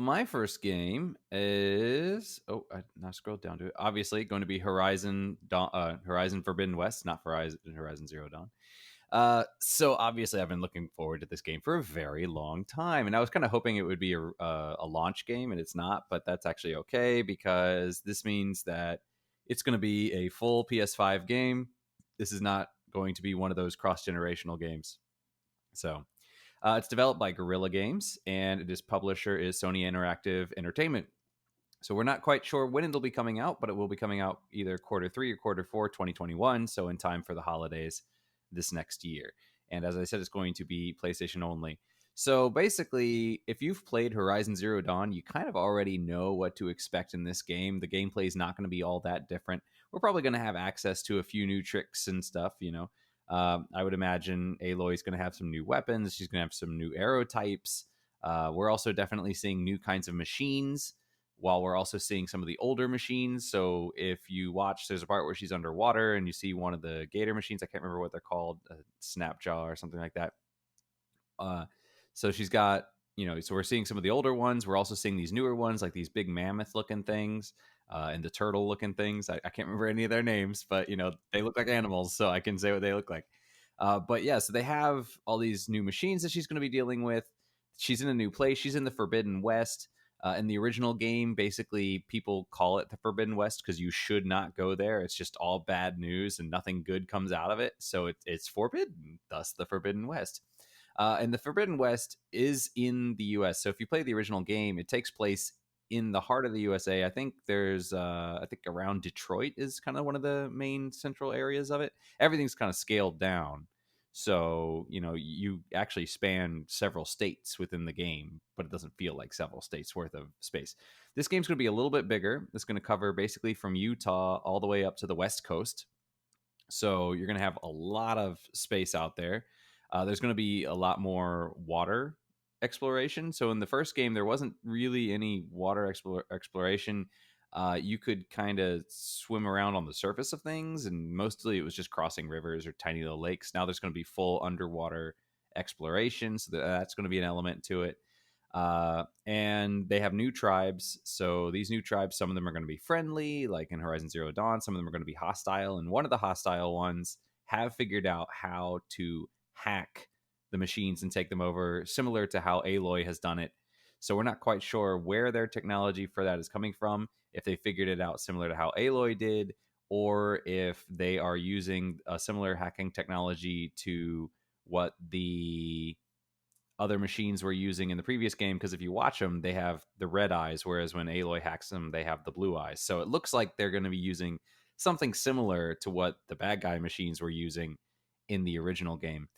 My first game is I now scrolled down to it. Obviously, going to be Horizon Dawn, Horizon Forbidden West, not Horizon Zero Dawn. So obviously, I've been looking forward to this game for a very long time, and I was kind of hoping it would be a launch game, and it's not. But that's actually okay because this means that it's going to be a full PS5 game. This is not going to be one of those cross generational games. So it's developed by Guerrilla Games, and its publisher is Sony Interactive Entertainment. So we're not quite sure when it'll be coming out, but it will be coming out either quarter 3 or quarter 4, 2021. So in time for the holidays this next year. And as I said, it's going to be PlayStation only. So basically, if you've played Horizon Zero Dawn, you kind of already know what to expect in this game. The gameplay is not going to be all that different. We're probably going to have access to a few new tricks and stuff, you know. I would imagine Aloy's going to have some new weapons. She's going to have some new arrow types. We're also definitely seeing new kinds of machines, while we're also seeing some of the older machines. So if you watch, there's a part where she's underwater and you see one of the gator machines. I can't remember what they're called, a Snapjaw or something like that. So she's got, so we're seeing some of the older ones. We're also seeing these newer ones, like these big mammoth looking things. And the turtle looking things. I can't remember any of their names, but they look like animals, so I can say what they look like. But yeah, so they have all these new machines that she's going to be dealing with. She's in a new place. She's in the Forbidden West. In the original game, basically, people call it the Forbidden West because you should not go there. It's just all bad news and nothing good comes out of it. So it's forbidden, thus the Forbidden West. And the Forbidden West is in the U.S. So if you play the original game, it takes place in the heart of the USA. I think there's, I think around Detroit is kind of one of the main central areas of it. Everything's kind of scaled down. So, you actually span several states within the game, but it doesn't feel like several states worth of space. This game's going to be a little bit bigger. It's going to cover basically from Utah all the way up to the West Coast. So you're going to have a lot of space out there. There's going to be a lot more water exploration. So in the first game, there wasn't really any water exploration. You could kind of swim around on the surface of things, and mostly it was just crossing rivers or tiny little lakes. Now there's going to be full underwater exploration, so that's going to be an element to it. And they have new tribes. So these new tribes, some of them are going to be friendly, like in Horizon Zero Dawn. Some of them are going to be hostile. And one of the hostile ones have figured out how to hack the machines and take them over, similar to how Aloy has done it. So we're not quite sure where their technology for that is coming from, if they figured it out similar to how Aloy did, or if they are using a similar hacking technology to what the other machines were using in the previous game. Because if you watch them, they have the red eyes, whereas when Aloy hacks them, they have the blue eyes. So it looks like they're going to be using something similar to what the bad guy machines were using in the original game.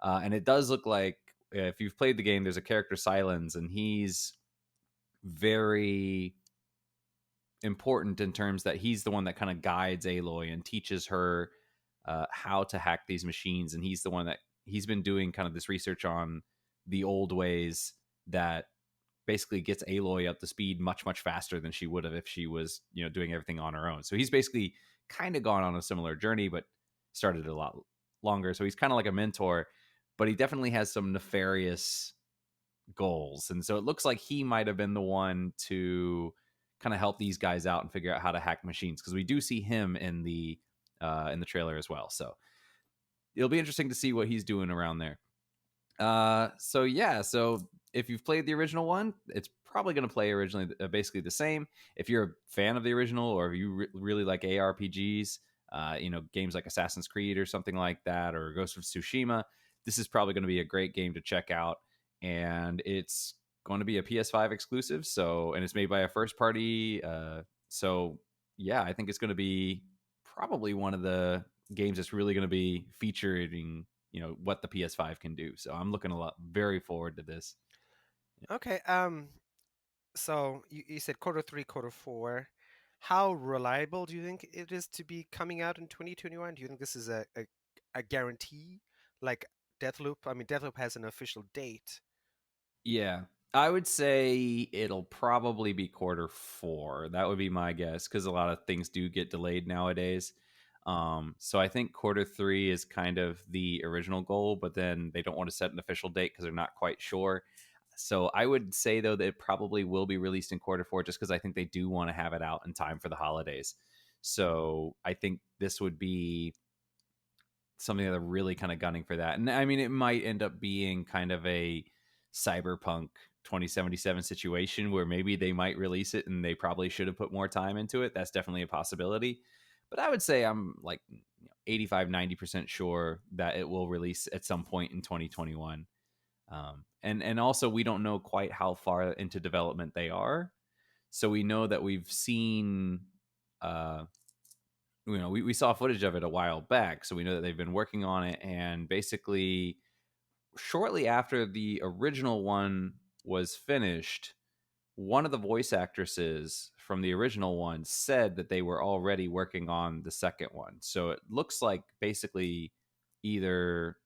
And it does look like, if you've played the game, there's a character Silence, and he's very important in terms that he's the one that kind of guides Aloy and teaches her how to hack these machines. And he's the one that he's been doing kind of this research on the old ways that basically gets Aloy up to speed much, much faster than she would have if she was, doing everything on her own. So he's basically kind of gone on a similar journey, but started a lot longer. So he's kind of like a mentor, but he definitely has some nefarious goals. And so it looks like he might have been the one to kind of help these guys out and figure out how to hack machines, because we do see him in the trailer as well. So it'll be interesting to see what he's doing around there. So if you've played the original one, it's probably going to play originally basically the same. If you're a fan of the original, or if you really like ARPGs, games like Assassin's Creed or something like that, or Ghost of Tsushima, this is probably going to be a great game to check out. And it's going to be a PS5 exclusive, and it's made by a first party. I think it's going to be probably one of the games that's really going to be featuring what the PS5 can do. So I'm looking very forward to this. Okay. So you said quarter 3, quarter 4. How reliable do you think it is to be coming out in 2021? Do you think this is a guarantee, like Deathloop? I mean, Deathloop has an official date. Yeah, I would say it'll probably be quarter 4. That would be my guess, because a lot of things do get delayed nowadays. So I think quarter 3 is kind of the original goal, but then they don't want to set an official date because they're not quite sure. So I would say though that it probably will be released in quarter four, just because I think they do want to have it out in time for the holidays. So I think this would be something that they're really kind of gunning for that. And I mean, it might end up being kind of a cyberpunk 2077 situation where maybe they might release it and they probably should have put more time into it. That's definitely a possibility. But I would say I'm like 85, 90% sure that it will release at some point in 2021. And also, we don't know quite how far into development they are. So we know that we've seen uh, we saw footage of it a while back, so we know that they've been working on it. And basically, shortly after the original one was finished, one of the voice actresses from the original one said that they were already working on the second one. So it looks like basically either,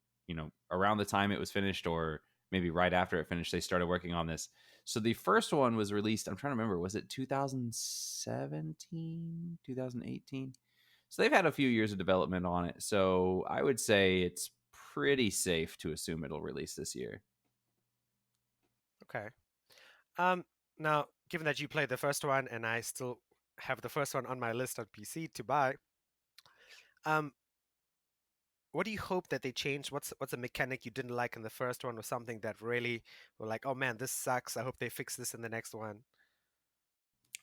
around the time it was finished or maybe right after it finished, they started working on this. So the first one was released, I'm trying to remember, was it 2017, 2018? So they've had a few years of development on it. So I would say it's pretty safe to assume it'll release this year. Okay. Um, Now, given that you played the first one and I still have the first one on my list on PC to buy, um, what do you hope that they change? What's a mechanic you didn't like in the first one, or something that really were like, oh man, this sucks. I hope they fix this in the next one.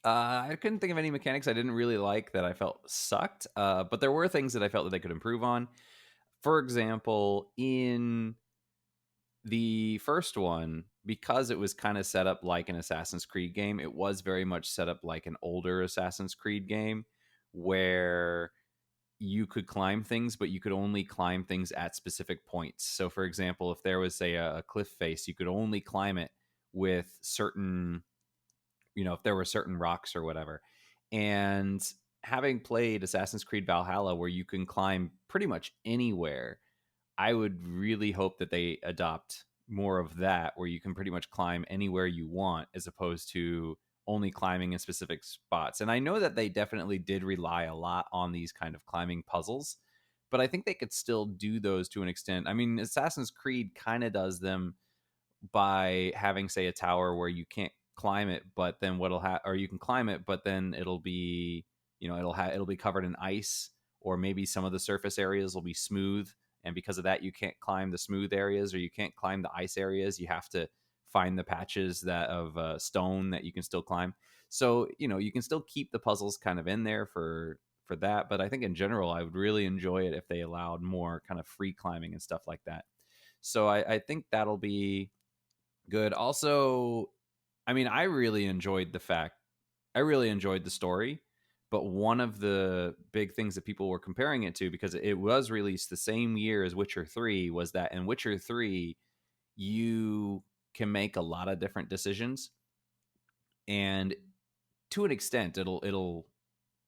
I couldn't think of any mechanics I didn't really like that I felt sucked, but there were things that I felt that they could improve on. For example, in the first one, because it was kind of set up like an Assassin's Creed game, it was very much set up like an older Assassin's Creed game where you could climb things, but you could only climb things at specific points. So, for example, if there was, say, a cliff face, you could only climb it with certain, if there were certain rocks or whatever. And having played Assassin's Creed Valhalla, where you can climb pretty much anywhere, I would really hope that they adopt more of that, where you can pretty much climb anywhere you want, as opposed to only climbing in specific spots. And I know that they definitely did rely a lot on these kind of climbing puzzles, but I think they could still do those to an extent. I mean, Assassin's Creed kind of does them by having, say, a tower where you can't climb it, but then what'll have, or you can climb it, but then it'll be, it'll be covered in ice, or maybe some of the surface areas will be smooth, and because of that, you can't climb the smooth areas, or you can't climb the ice areas. You have to find the patches that of stone that you can still climb. So you can still keep the puzzles kind of in there for that, but I think in general, I would really enjoy it if they allowed more kind of free climbing and stuff like that. So I think that'll be good. Also, I mean, I really enjoyed the story, but one of the big things that people were comparing it to, because it was released the same year as Witcher 3, was that in Witcher 3 you can make a lot of different decisions, and to an extent it'll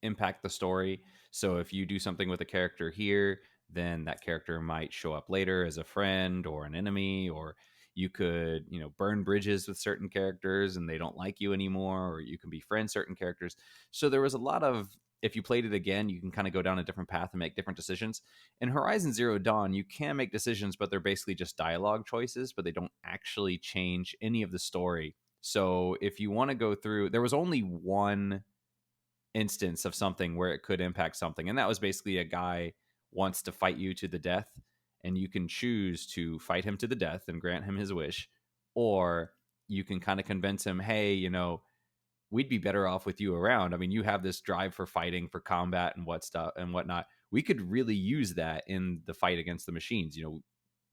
impact the story. So if you do something with a character here, then that character might show up later as a friend or an enemy, or you could, burn bridges with certain characters and they don't like you anymore, or you can befriend certain characters. So there was a lot of, if you played it again, you can kind of go down a different path and make different decisions. In Horizon Zero Dawn, you can make decisions, but they're basically just dialogue choices, but they don't actually change any of the story. So if you want to go through, there was only one instance of something where it could impact something. And that was basically a guy wants to fight you to the death, and you can choose to fight him to the death and grant him his wish, or you can kind of convince him, hey, we'd be better off with you around. I mean, you have this drive for fighting, for combat and what stuff and whatnot. We could really use that in the fight against the machines.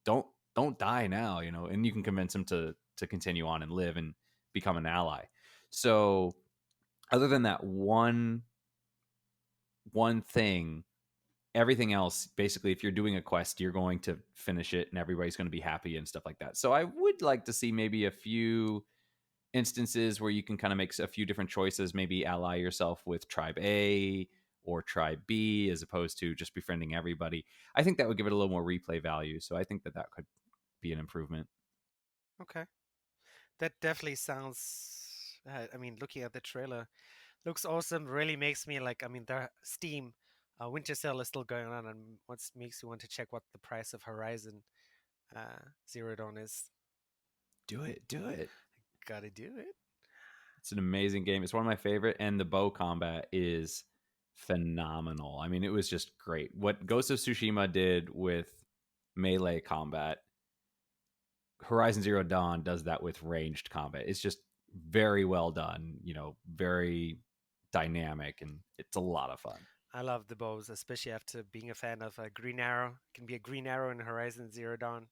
Don't don't die now, and you can convince him to continue on and live and become an ally. So other than that one thing, everything else, basically, if you're doing a quest, you're going to finish it and everybody's going to be happy and stuff like that. So I would like to see maybe a few instances where you can kind of make a few different choices, maybe ally yourself with tribe A or tribe B as opposed to just befriending everybody. I think that would give it a little more replay value. So I think that that could be an improvement. Okay, that definitely sounds. I mean, looking at the trailer, looks awesome. Really makes me like. I mean, the Steam winter sale is still going on, and what makes you want to check what the price of Horizon Zero Dawn is. Do it, do it. Gotta do it. It's an amazing game. It's one of my favorite, and the bow combat is phenomenal. I mean, it was just great. What Ghost of Tsushima did with melee combat, Horizon Zero Dawn does that with ranged combat. It's just very well done, very dynamic, and it's a lot of fun. I love the bows, especially after being a fan of Green Arrow. It can be a Green Arrow in Horizon Zero Dawn.